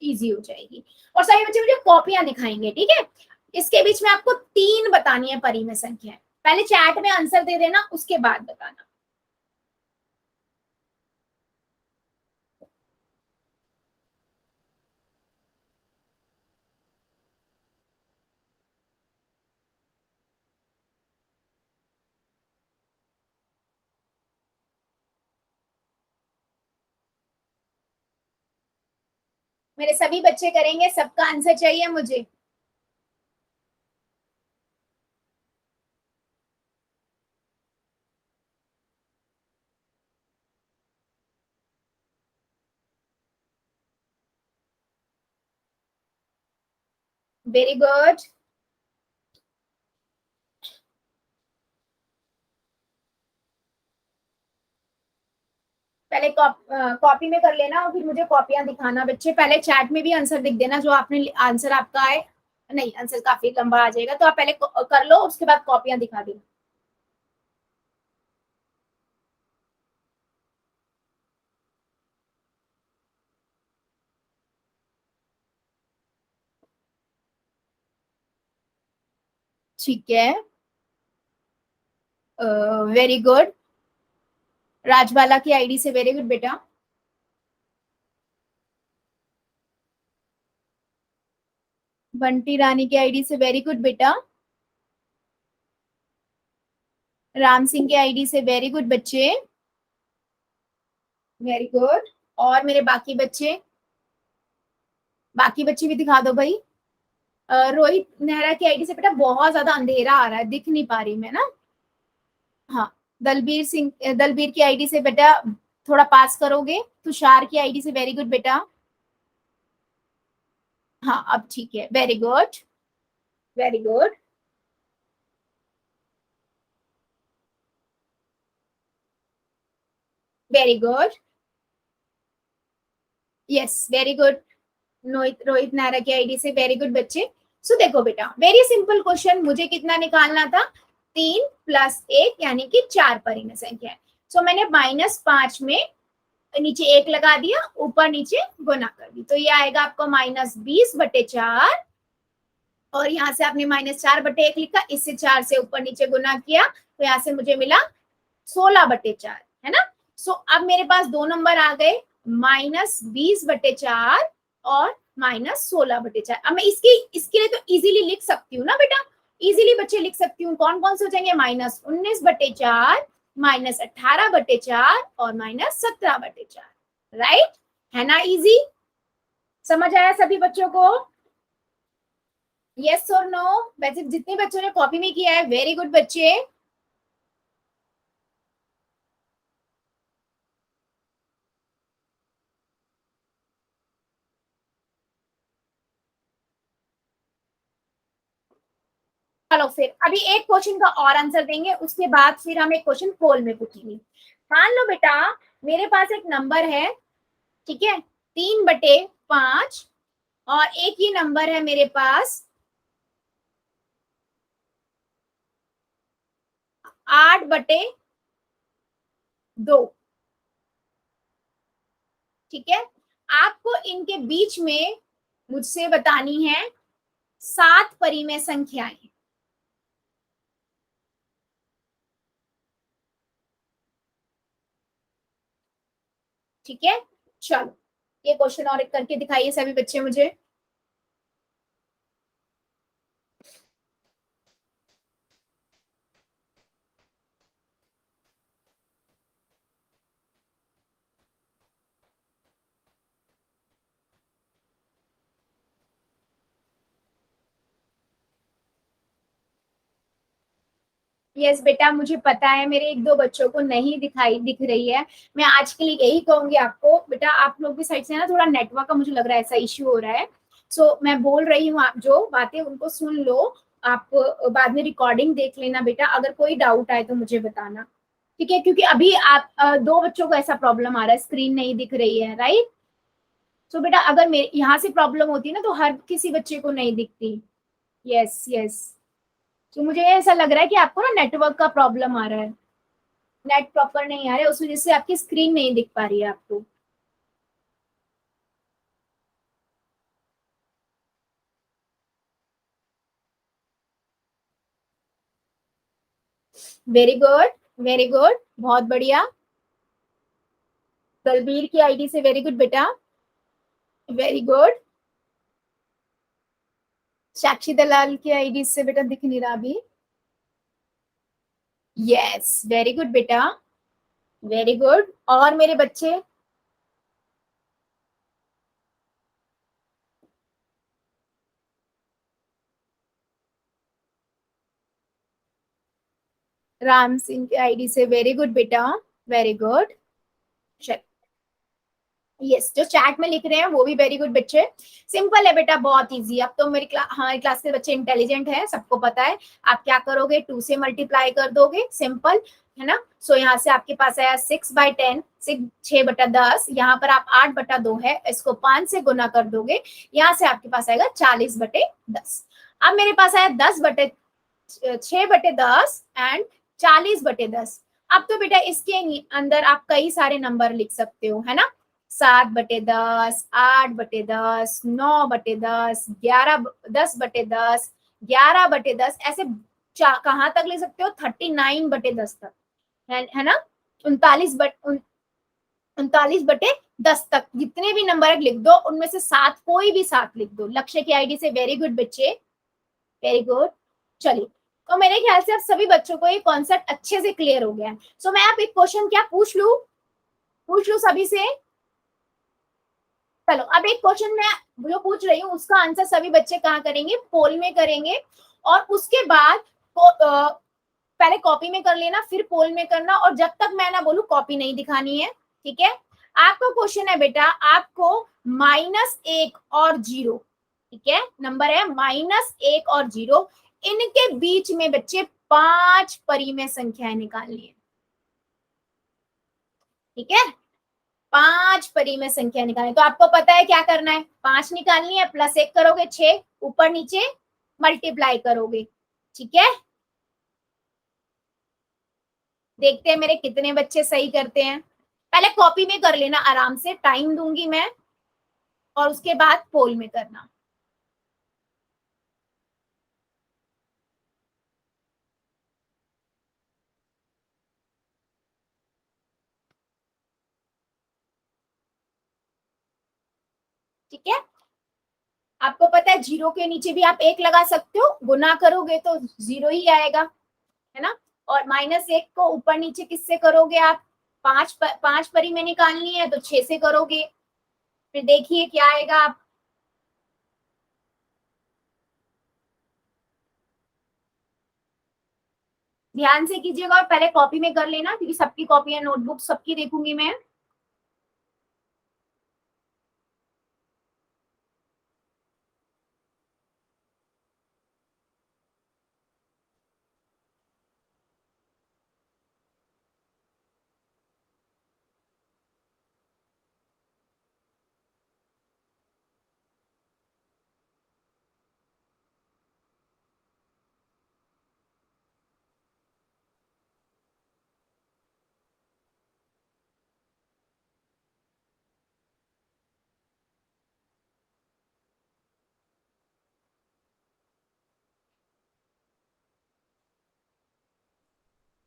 इजी हो जाएगी। और सभी बच्चे मुझे कॉपियां दिखाएंगे, ठीक है? इसके बीच में आपको 3 बतानी है परिमेय संख्या, पहले चैट में आंसर दे देना, उसके बाद बताना। मेरे सभी बच्चे करेंगे, सबका आंसर चाहिए मुझे। वेरी गुड, पहले कॉपी में कर लेना और फिर मुझे कॉपियां दिखाना बच्चे, पहले चैट में भी आंसर दिख देना जो आपने आंसर आपका है नहीं, आंसर काफी लंबा आ जाएगा, तो आप पहले कर लो, उसके बाद कॉपियां दिखा देना। ठीक है, वेरी गुड। राजबाला की आईडी से वेरी गुड बेटा। बंटी रानी की आईडी से वेरी गुड बेटा। राम सिंह की आईडी से वेरी गुड बच्चे, वेरी गुड। और मेरे बाकी बच्चे भी दिखा दो भाई। रोहित नेहरा की आईडी से बेटा बहुत ज्यादा अंधेरा आ रहा है, दिख नहीं पा रही मैं ना। हाँ, दलबीर की आईडी से बेटा थोड़ा पास करोगे। तुषार की आईडी से वेरी गुड बेटा। हाँ, अब ठीक है, very good, very good. Very good, yes, very good. Rohit नारा की आईडी से वेरी गुड बच्चे। सो देखो बेटा, वेरी सिंपल क्वेश्चन, मुझे कितना निकालना था, 3 + 1 यानी कि 4 परिमेय संख्या है। सो मैंने -5 में नीचे 1 लगा दिया, ऊपर नीचे गुना कर दी, तो ये आएगा आपको -20/4। और यहाँ से आपने -4/1 लिखा, इससे 4 से ऊपर नीचे गुना किया, तो यहाँ से मुझे मिला 16/4, है ना। सो अब मेरे पास दो नंबर आ गए, -20/4 और -16/4। अब मैं इसके लिए तो इजीली लिख सकती हूँ ना बेटा, इजीली बच्चे लिख सकती हूँ। कौन कौन से हो जाएंगे, -19/4, -18/4 और -17/4, राइट, है ना इजी। समझ आया सभी बच्चों को, यस और नो। वैसे जितने बच्चों ने कॉपी में किया है, वेरी गुड बच्चे। चलो फिर अभी एक क्वेश्चन का और आंसर देंगे, उसके बाद फिर हम एक क्वेश्चन पोल में पूछेंगे। मान लो बेटा मेरे पास एक नंबर है, ठीक है, 3/5, और एक ही नंबर है मेरे पास 8/2, ठीक है। आपको इनके बीच में मुझसे बतानी है 7 परिमेय संख्याएं। ठीक है, चलो ये क्वेश्चन और एक करके दिखाइए सभी बच्चे मुझे। यस बेटा, मुझे पता है मेरे एक दो बच्चों को नहीं दिख रही है। मैं आज के लिए यही कहूंगी आपको, बेटा आप लोग की साइड से ना थोड़ा नेटवर्क का मुझे लग रहा है ऐसा इश्यू हो रहा है। सो मैं बोल रही हूँ, आप जो बातें उनको सुन लो, आप बाद में रिकॉर्डिंग देख लेना बेटा, अगर कोई डाउट आए तो मुझे बताना, ठीक है। क्योंकि अभी आप दो बच्चों को ऐसा प्रॉब्लम आ रहा है, स्क्रीन नहीं दिख रही है, राइट। सो बेटा अगर मेरे यहाँ से प्रॉब्लम होती है ना, तो हर किसी बच्चे को नहीं दिखती। यस यस, तो मुझे ऐसा लग रहा है कि आपको ना नेटवर्क का प्रॉब्लम आ रहा है, नेट प्रॉपर नहीं आ रहा है, उस वजह से आपकी स्क्रीन नहीं दिख पा रही है आपको। वेरी गुड, वेरी गुड, बहुत बढ़िया। दलबीर की आईडी से वेरी गुड बेटा, वेरी गुड। साक्षी दलाल की आईडी से बेटा दिख नहीं रहा अभी। यस, वेरी गुड बेटा, वेरी गुड। और मेरे बच्चे, राम सिंह की आईडी से वेरी गुड बेटा, वेरी गुड। चल, यस, जो चैट में लिख रहे हैं वो भी वेरी गुड बच्चे। सिंपल है बेटा, बहुत इजी। अब तो मेरी हमारी क्लास के बच्चे इंटेलिजेंट है, सबको पता है। आप क्या करोगे, 2 से मल्टीप्लाई कर दोगे, सिंपल है ना। सो यहाँ से आपके पास आया 6/10, 6/10। यहाँ पर आप 8/2 है, इसको 5 से गुना कर दोगे, यहाँ से आपके पास आएगा 40/10। अब मेरे पास आया 6/10 एंड 40/10। अब तो बेटा इसके अंदर आप कई सारे नंबर लिख सकते हो, है ना। 7/10, 8/10, 9/10, 10/10, 11/10, ऐसे कहाँ तक ले सकते हो, 39/10 तक, है ना। 39/10 तक जितने भी नंबर लिख दो, उनमें से 7 कोई भी 7 लिख दो लक्ष्य की आईडी से। वेरी गुड बच्चे, वेरी गुड। चलिए, तो मेरे ख्याल से अब सभी बच्चों को ये कॉन्सेप्ट अच्छे से क्लियर हो गया है। सो मैं आप एक क्वेश्चन क्या पूछ लू सभी से। चलो, अब एक क्वेश्चन मैं जो पूछ रही हूँ उसका आंसर सभी बच्चे कहाँ करेंगे, पोल में करेंगे। और उसके बाद पहले कॉपी में कर लेना, फिर पोल में करना, और जब तक मैं ना बोलूं कॉपी नहीं दिखानी है, ठीक है। आपका क्वेश्चन है बेटा, आपको -1 और 0, ठीक है, नंबर है -1 और 0, इनके बीच में बच्चे 5 परिमेय संख्याएं निकालनी है, ठीक है। 5 परिमेय संख्या निकालनी, तो आपको पता है क्या करना है, 5 निकालनी है, +1 करोगे 6, ऊपर नीचे मल्टीप्लाई करोगे, ठीक है। देखते हैं मेरे कितने बच्चे सही करते हैं। पहले कॉपी में कर लेना आराम से, टाइम दूंगी मैं, और उसके बाद पोल में करना। ठीक है, आपको पता है 0 के नीचे भी आप 1 लगा सकते हो, गुना करोगे तो 0 ही आएगा, है ना। और -1 को ऊपर नीचे किससे करोगे आप, 5 परी में निकालनी है तो 6 से करोगे, फिर देखिए क्या आएगा आप। ध्यान से कीजिएगा और पहले कॉपी में कर लेना, क्योंकि सबकी कॉपियां नोटबुक सबकी देखूंगी मैं।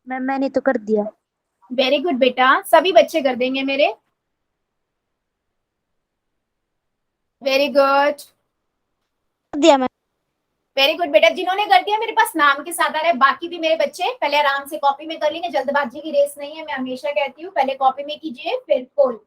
मैंने तो कर दिया। वेरी गुड बेटा, सभी बच्चे कर देंगे मेरे। वेरी गुड, कर दिया मैं। वेरी गुड बेटा, जिन्होंने कर दिया मेरे पास नाम के साथ आ रहा है। बाकी भी मेरे बच्चे पहले आराम से कॉपी में कर लेंगे, जल्दबाजी की रेस नहीं है, मैं हमेशा कहती हूँ पहले कॉपी में कीजिए फिर पोल।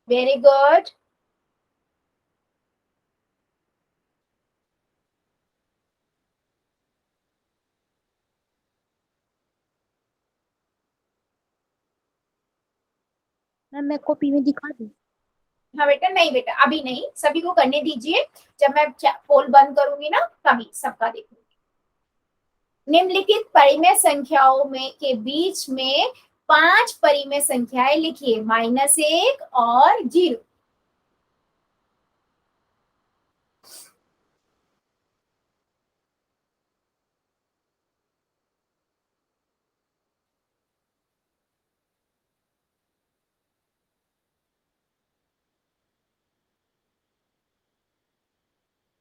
वेरी गुड, मैं कॉपी में दिखा दूं। हाँ बेटा, नहीं बेटा अभी नहीं, सभी को करने दीजिए, जब मैं पोल बंद करूंगी ना तभी सबका देखूंगी। निम्नलिखित परिमेय संख्याओं में के बीच में 5 परिमेय संख्याएं लिखिए, -1 और 0।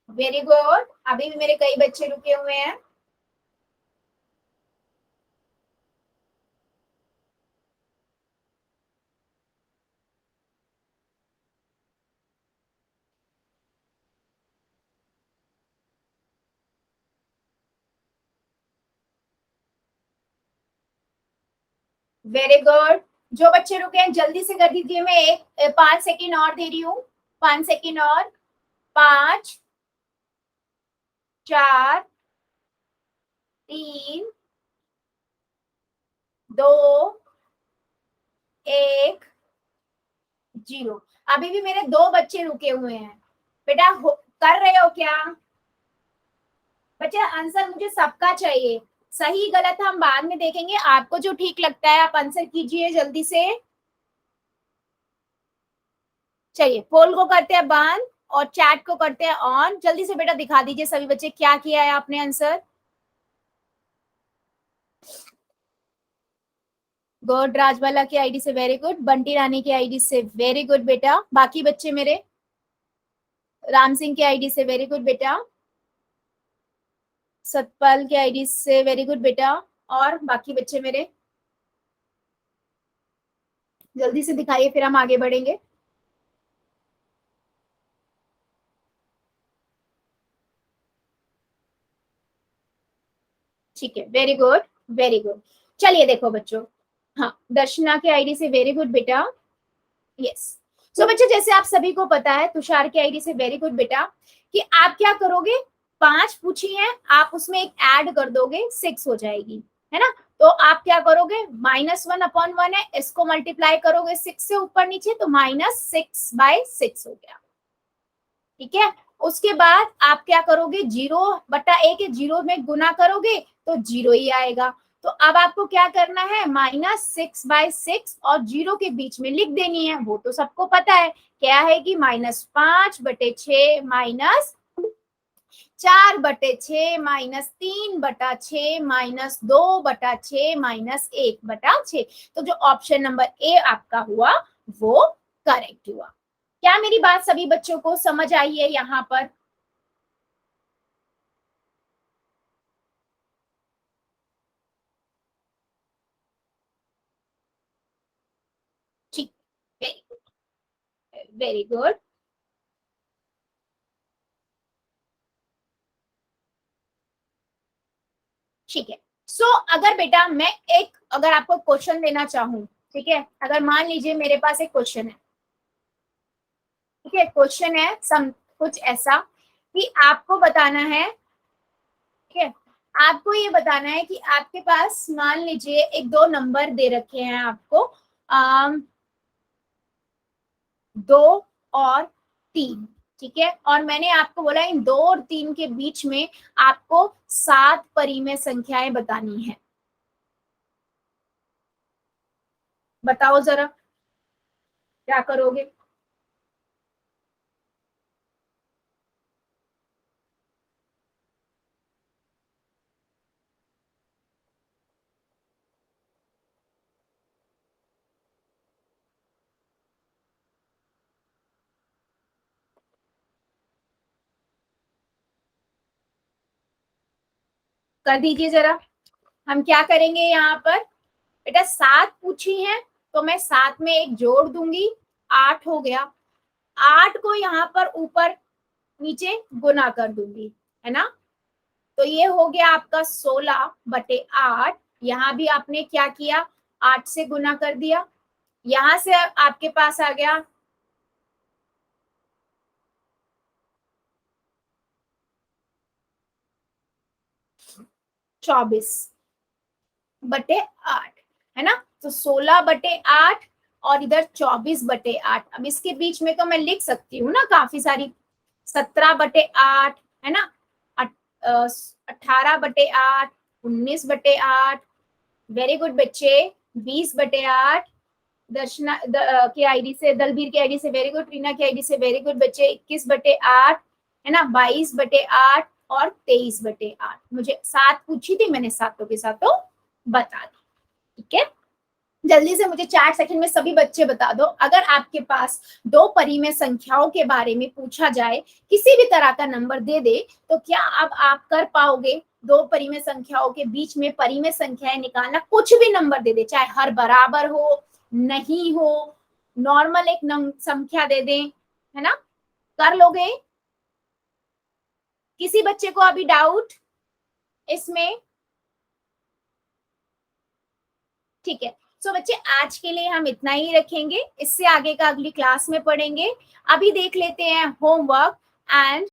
वेरी गुड, अभी भी मेरे कई बच्चे रुके हुए हैं। वेरी गुड, जो बच्चे रुके हैं जल्दी से कर दीजिए, मैं 5 सेकेंड और दे रही हूँ, 5 सेकेंड और। 5, 4, 3, 2, 1, 0। अभी भी मेरे 2 बच्चे रुके हुए हैं, बेटा कर रहे हो क्या बच्चे? आंसर मुझे सबका चाहिए, सही गलत हम बाद में देखेंगे, आपको जो ठीक लगता है आप आंसर कीजिए जल्दी से। चलिए पोल को करते हैं बंद और चैट को करते हैं ऑन। जल्दी से बेटा दिखा दीजिए सभी बच्चे क्या किया है आपने आंसर। गुड, राजबाला की आईडी से वेरी गुड, बंटी रानी की आईडी से वेरी गुड बेटा। बाकी बच्चे मेरे, राम सिंह की आईडी से वेरी गुड बेटा, सतपाल की आईडी से वेरी गुड बेटा। और बाकी बच्चे मेरे जल्दी से दिखाइए, फिर हम आगे बढ़ेंगे। ठीक है, वेरी गुड वेरी गुड। चलिए देखो बच्चों, हाँ दर्शना के आईडी से वेरी गुड बेटा, यस। सो बच्चे जैसे आप सभी को पता है, तुषार के आईडी से वेरी गुड बेटा, कि आप क्या करोगे, 5 पूछी हैं, आप उसमें एक ऐड कर दोगे, 6 हो जाएगी, है ना। तो आप क्या करोगे, -1/1 है, इसको मल्टीप्लाई करोगे 6 से ऊपर नीचे, तो -6/6 हो गया, ठीक है। उसके बाद आप क्या करोगे, 0/1 है, 0 में गुना करोगे तो 0 ही आएगा। तो अब आपको क्या करना है, -6/6 और 0 के बीच में लिख देनी है, वो तो सबको पता है क्या है कि -5/6 -4/6 -3/6 -2/6 -1/6। तो जो ऑप्शन नंबर ए आपका हुआ वो करेक्ट हुआ। क्या मेरी बात सभी बच्चों को समझ आई है यहाँ पर? ठीक, वेरी गुड। ठीक है। सो अगर बेटा मैं एक, अगर आपको क्वेश्चन देना चाहूं, ठीक है, अगर मान लीजिए मेरे पास एक क्वेश्चन है, ठीक है, क्वेश्चन है कुछ ऐसा कि आपको बताना है, ठीक है, आपको ये बताना है कि आपके पास मान लीजिए एक 2 नंबर दे रखे हैं आपको, 2 और 3, ठीक है, और मैंने आपको बोला इन 2 और 3 के बीच में आपको 7 परिमेय संख्याएं बतानी है। बताओ जरा क्या करोगे? कर दीजिए जरा। हम क्या करेंगे यहाँ पर, बेटा 7 पूछी है तो मैं 7 में एक जोड़ दूंगी, 8 हो गया, 8 को यहाँ पर ऊपर नीचे गुना कर दूंगी, है ना। तो ये हो गया आपका 16/8। यहाँ भी आपने क्या किया, 8 से गुना कर दिया, यहां से आपके पास आ गया 24/8, है ना। तो 16/8 और इधर 24/8। अब इसके बीच में तो मैं लिख सकती हूँ ना काफी सारी, 17/8, है ना, 18/8, 19/8, वेरी गुड बच्चे, 20/8, दर्शना की आईडी से, दलबीर की आईडी से वेरी गुड, रीना की आईडी से वेरी गुड बच्चे, 21/8, है ना, 22/8 और 23/8। मुझे 7 पूछी थी, मैंने सातों के सातों बता दी, ठीक है। जल्दी से मुझे 4 सेकंड में सभी बच्चे बता दो, अगर आपके पास 2 परिमेय संख्याओं के बारे में पूछा जाए, किसी भी तरह का नंबर दे दे, तो क्या अब आप कर पाओगे 2 परिमेय संख्याओं के बीच में परिमेय संख्याएं निकालना? कुछ भी नंबर दे दे, चाहे हर बराबर हो, नहीं हो, नॉर्मल एक संख्या दे दें, है ना, कर लोगे? किसी बच्चे को अभी डाउट इसमें? ठीक है। सो बच्चे आज के लिए हम इतना ही रखेंगे, इससे आगे का अगली क्लास में पढ़ेंगे। अभी देख लेते हैं होमवर्क एंड